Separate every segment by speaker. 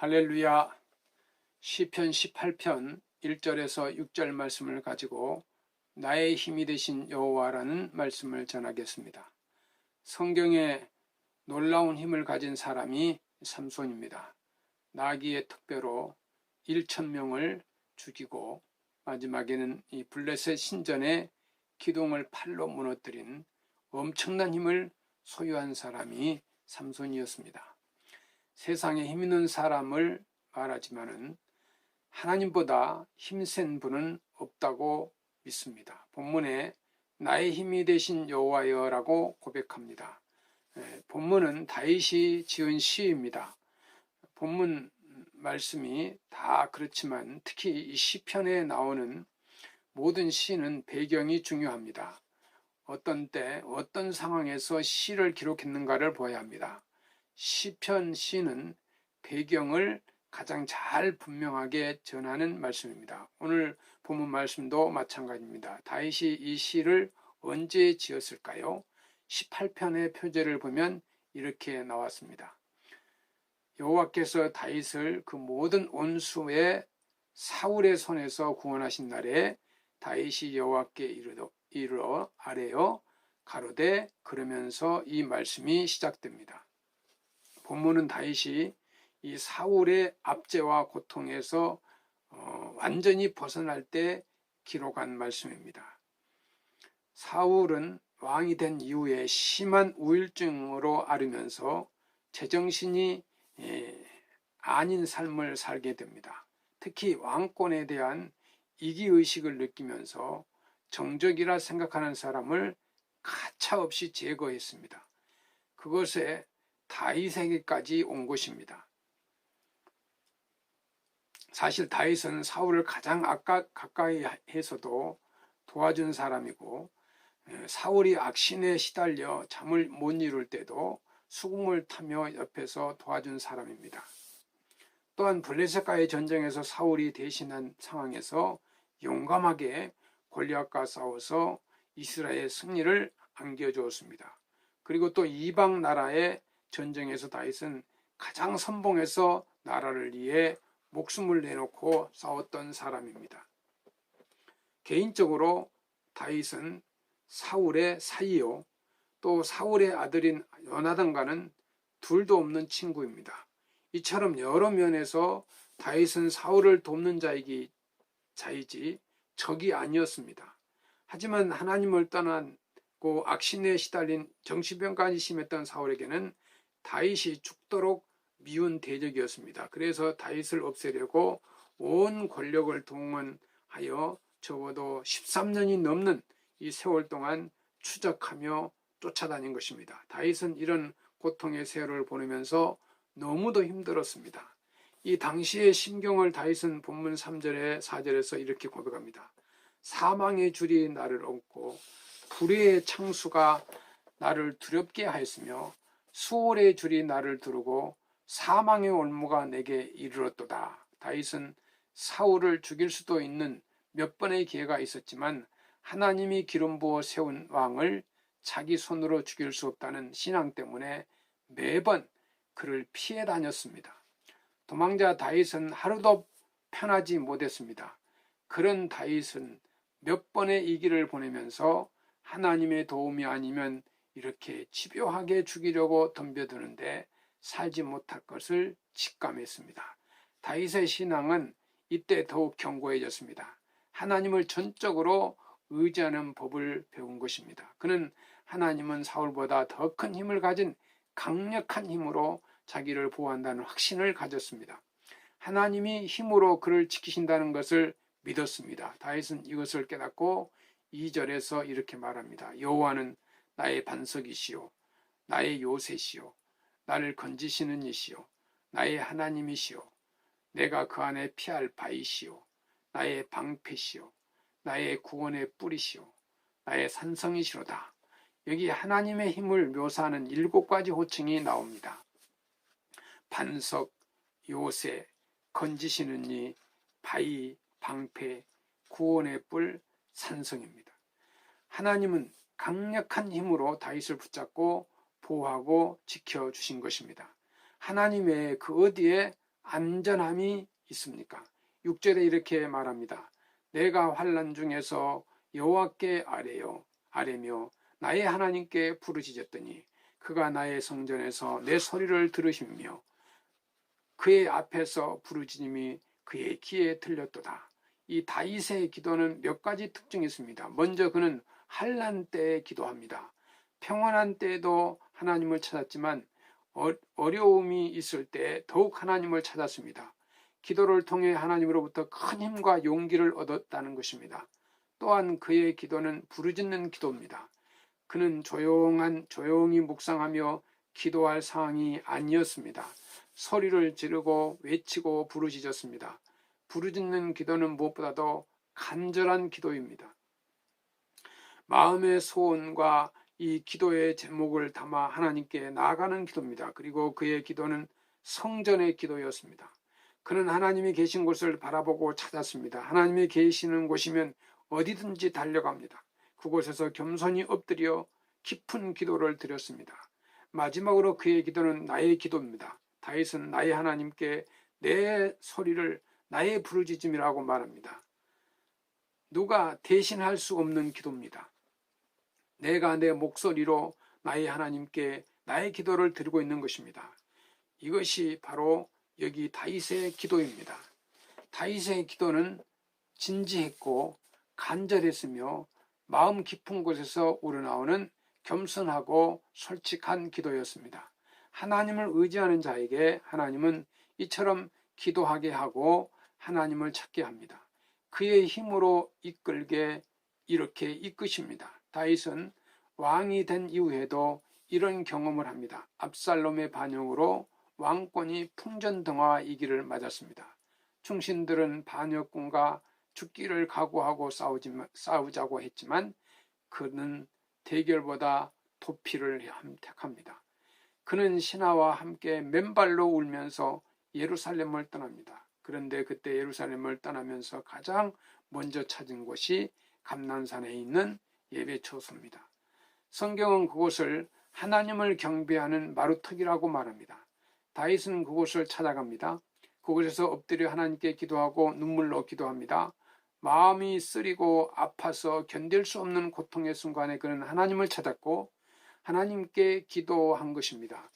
Speaker 1: 할렐루야. 시편 18편 1절에서 6절 말씀을 가지고 나의 힘이 되신 여호와라는 말씀을 전하겠습니다. 성경에 놀라운 힘을 가진 사람이 삼손입니다. 나귀의 특배로 1,000명을 죽이고 마지막에는 이 블레셋 신전의 기둥을 팔로 무너뜨린 엄청난 힘을 소유한 사람이 삼손이었습니다. 세상에 힘 있는 사람을 말하지만은 하나님보다 힘센 분은 없다고 믿습니다. 본문에 나의 힘이 되신 여호와여라고 고백합니다. 본문은 다윗이 지은 시입니다. 본문 말씀이 다 그렇지만 특히 이 시편에 나오는 모든 시는 배경이 중요합니다. 어떤 때 어떤 상황에서 시를 기록했는가를 보아야 합니다. 시편 시는 배경을 가장 잘 분명하게 전하는 말씀입니다. 오늘 본문 말씀도 마찬가지입니다. 다윗이 이 시를 언제 지었을까요? 18편의 표제를 보면 이렇게 나왔습니다. 여호와께서 다윗을 그 모든 원수의 사울의 손에서 구원하신 날에 다윗이 여호와께 이르러 아뢰어 가로되 그러면서 이 말씀이 시작됩니다. 본문은 다윗이 이 사울의 압제와 고통에서 완전히 벗어날 때 기록한 말씀입니다. 사울은 왕이 된 이후에 심한 우울증으로 앓으면서 제정신이 아닌 삶을 살게 됩니다. 특히 왕권에 대한 이기의식을 느끼면서 정적이라 생각하는 사람을 가차없이 제거했습니다. 그것에 다윗에게까지 온 것입니다. 사실 다윗은 사울을 가장 가까이 해서도 도와준 사람이고 사울이 악신에 시달려 잠을 못 이룰 때도 수금을 타며 옆에서 도와준 사람입니다. 또한 블레셋과의 전쟁에서 사울이 대신한 상황에서 용감하게 골리앗과 싸워서 이스라엘의 승리를 안겨주었습니다. 그리고 또 이방 나라의 전쟁에서 다윗은 가장 선봉해서 나라를 위해 목숨을 내놓고 싸웠던 사람입니다. 개인적으로 다윗은 사울의 사이요 또 사울의 아들인 요나단과는 둘도 없는 친구입니다. 이처럼 여러 면에서 다윗은 사울을 돕는 자이지 적이 아니었습니다. 하지만 하나님을 떠나고 악신에 시달린 정신병까지 심했던 사울에게는 다윗이 죽도록 미운 대적이었습니다. 그래서 다윗을 없애려고 온 권력을 동원하여 적어도 13년이 넘는 이 세월 동안 추적하며 쫓아다닌 것입니다. 다윗은 이런 고통의 세월을 보내면서 너무도 힘들었습니다. 이 당시의 심경을 다윗은 본문 3절에 4절에서 이렇게 고백합니다. 사망의 줄이 나를 얹고 불의의 창수가 나를 두렵게 하였으며 수월의 줄이 나를 두르고 사망의 올무가 내게 이르렀도다. 다윗은 사울을 죽일 수도 있는 몇 번의 기회가 있었지만 하나님이 기름 부어 세운 왕을 자기 손으로 죽일 수 없다는 신앙 때문에 매번 그를 피해 다녔습니다. 도망자 다윗은 하루도 편하지 못했습니다. 그런 다윗은 몇 번의 이 길을 보내면서 하나님의 도움이 아니면 이렇게 집요하게 죽이려고 덤벼드는데 살지 못할 것을 직감했습니다. 다윗의 신앙은 이때 더욱 견고해졌습니다. 하나님을 전적으로 의지하는 법을 배운 것입니다. 그는 하나님은 사울보다 더 큰 힘을 가진 강력한 힘으로 자기를 보호한다는 확신을 가졌습니다. 하나님이 힘으로 그를 지키신다는 것을 믿었습니다. 다윗은 이것을 깨닫고 2절에서 이렇게 말합니다. 여호와는 나의 반석이시요 나의 요새시요 나를 건지시는 이시요 나의 하나님이시요 내가 그 안에 피할 바이시요 나의 방패시요 나의 구원의 뿌리시요 나의 산성이시로다. 여기 하나님의 힘을 묘사하는 7가지 호칭이 나옵니다. 반석, 요새, 건지시는 이, 바위, 방패, 구원의 뿔, 산성입니다. 하나님은 강력한 힘으로 다윗을 붙잡고 보호하고 지켜주신 것입니다. 하나님 외에 그 어디에 안전함이 있습니까? 6절에 이렇게 말합니다. 내가 환난 중에서 여호와께 아뢰며 나의 하나님께 부르짖었더니 그가 나의 성전에서 내 소리를 들으시며 그의 앞에서 부르짖음이 그의 귀에 들렸도다. 이 다윗의 기도는 몇 가지 특징이 있습니다. 먼저 그는 환난 때에 기도합니다. 평안한 때에도 하나님을 찾았지만 어려움이 있을 때 더욱 하나님을 찾았습니다. 기도를 통해 하나님으로부터 큰 힘과 용기를 얻었다는 것입니다. 또한 그의 기도는 부르짖는 기도입니다. 그는 조용히 묵상하며 기도할 상황이 아니었습니다. 소리를 지르고 외치고 부르짖었습니다. 부르짖는 기도는 무엇보다도 간절한 기도입니다. 마음의 소원과 이 기도의 제목을 담아 하나님께 나아가는 기도입니다. 그리고 그의 기도는 성전의 기도였습니다. 그는 하나님이 계신 곳을 바라보고 찾았습니다. 하나님이 계시는 곳이면 어디든지 달려갑니다. 그곳에서 겸손히 엎드려 깊은 기도를 드렸습니다. 마지막으로 그의 기도는 나의 기도입니다. 다윗은 나의 하나님께 내 소리를 나의 부르짖음이라고 말합니다. 누가 대신할 수 없는 기도입니다. 내가 내 목소리로 나의 하나님께 나의 기도를 드리고 있는 것입니다. 이것이 바로 여기 다윗의 기도입니다. 다윗의 기도는 진지했고 간절했으며 마음 깊은 곳에서 우러나오는 겸손하고 솔직한 기도였습니다. 하나님을 의지하는 자에게 하나님은 이처럼 기도하게 하고 하나님을 찾게 합니다. 그의 힘으로 이끌게 이렇게 이끄십니다. 다윗은 왕이 된 이후에도 이런 경험을 합니다. 압살롬의 반역으로 왕권이 풍전등화이기를 맞았습니다. 충신들은 반역군과 죽기를 각오하고 싸우자고 했지만 그는 대결보다 도피를 택합니다. 그는 신하와 함께 맨발로 울면서 예루살렘을 떠납니다. 그런데 그때 예루살렘을 떠나면서 가장 먼저 찾은 곳이 감난산에 있는 예배초소입니다. 성경은 그곳을 하나님을 경배하는 마루터기라고 말합니다. 다윗은 그곳을 찾아갑니다. 그곳에서 엎드려 하나님께 기도하고 눈물로 기도합니다. 마음이 쓰리고 아파서 견딜 수 없는 고통의 순간에 그는 하나님을 찾았고 하나님께 기도한 것입니다.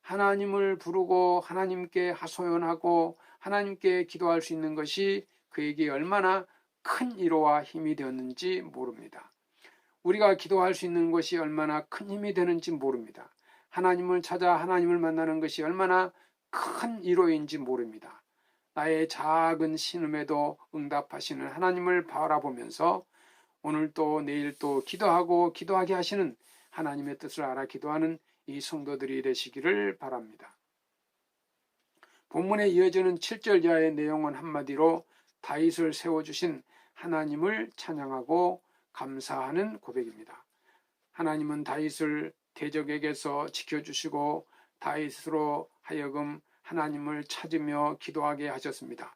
Speaker 1: 하나님을 부르고 하나님께 하소연하고 하나님께 기도할 수 있는 것이 그에게 얼마나 큰 위로와 힘이 되었는지 모릅니다. 우리가 기도할 수 있는 것이 얼마나 큰 힘이 되는지 모릅니다. 하나님을 찾아 하나님을 만나는 것이 얼마나 큰 위로인지 모릅니다. 나의 작은 신음에도 응답하시는 하나님을 바라보면서 오늘 또 내일 또 기도하고 기도하게 하시는 하나님의 뜻을 알아 기도하는 이 성도들이 되시기를 바랍니다. 본문에 이어지는 7절 이하의 내용은 한마디로 다윗을 세워주신 하나님을 찬양하고 감사하는 고백입니다. 하나님은 다윗을 대적에게서 지켜주시고 다윗으로 하여금 하나님을 찾으며 기도하게 하셨습니다.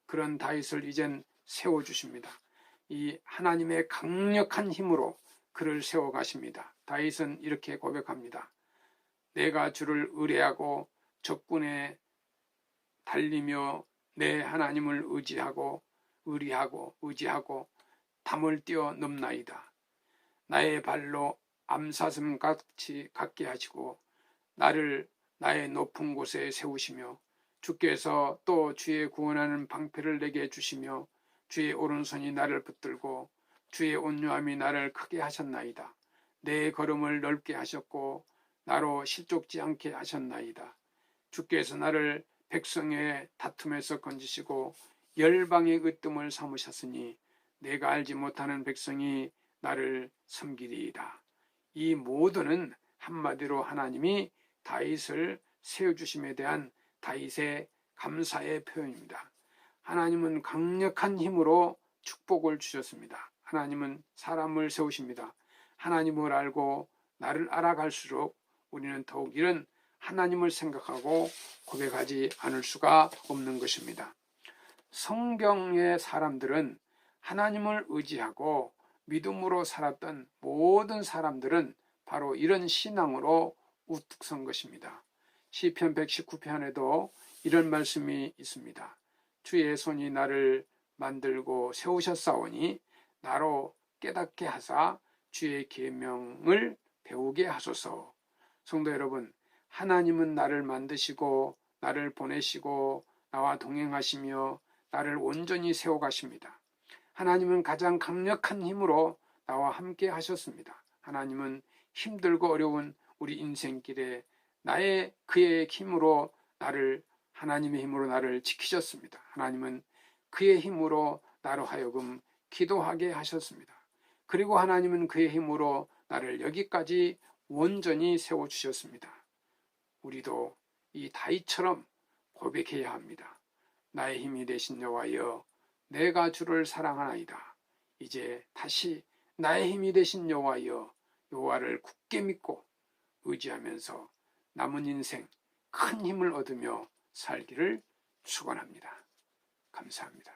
Speaker 1: 그런 다윗을 이젠 세워주십니다. 이 하나님의 강력한 힘으로 그를 세워가십니다. 다윗은 이렇게 고백합니다. 내가 주를 의뢰하고 적군에 달리며 내 하나님을 의지하고 담을 뛰어 넘나이다. 나의 발로 암사슴 같이 갖게 하시고 나를 나의 높은 곳에 세우시며 주께서 또 주의 구원하는 방패를 내게 주시며 주의 오른손이 나를 붙들고 주의 온유함이 나를 크게 하셨나이다. 내 걸음을 넓게 하셨고 나로 실족지 않게 하셨나이다. 주께서 나를 백성의 다툼에서 건지시고 열방의 으뜸을 삼으셨으니 내가 알지 못하는 백성이 나를 섬기리이다. 이 모두는 한마디로 하나님이 다윗을 세워주심에 대한 다윗의 감사의 표현입니다. 하나님은 강력한 힘으로 축복을 주셨습니다. 하나님은 사람을 세우십니다. 하나님을 알고 나를 알아갈수록 우리는 더욱 이런 하나님을 생각하고 고백하지 않을 수가 없는 것입니다. 성경의 사람들은 하나님을 의지하고 믿음으로 살았던 모든 사람들은 바로 이런 신앙으로 우뚝 선 것입니다. 시편 119편에도 이런 말씀이 있습니다. 주의 손이 나를 만들고 세우셨사오니 나로 깨닫게 하사 주의 계명을 배우게 하소서. 성도 여러분, 하나님은 나를 만드시고 나를 보내시고 나와 동행하시며 나를 온전히 세워가십니다. 하나님은 가장 강력한 힘으로 나와 함께 하셨습니다. 하나님은 힘들고 어려운 우리 인생길에 그의 힘으로 하나님의 힘으로 나를 지키셨습니다. 하나님은 그의 힘으로 나로 하여금 기도하게 하셨습니다. 그리고 하나님은 그의 힘으로 나를 여기까지 온전히 세워주셨습니다. 우리도 이 다윗처럼 고백해야 합니다. 나의 힘이 되신 여호와여, 내가 주를 사랑하나이다. 이제 다시 나의 힘이 되신 여호와여, 여호와를 굳게 믿고 의지하면서 남은 인생 큰 힘을 얻으며 살기를 축원합니다. 감사합니다.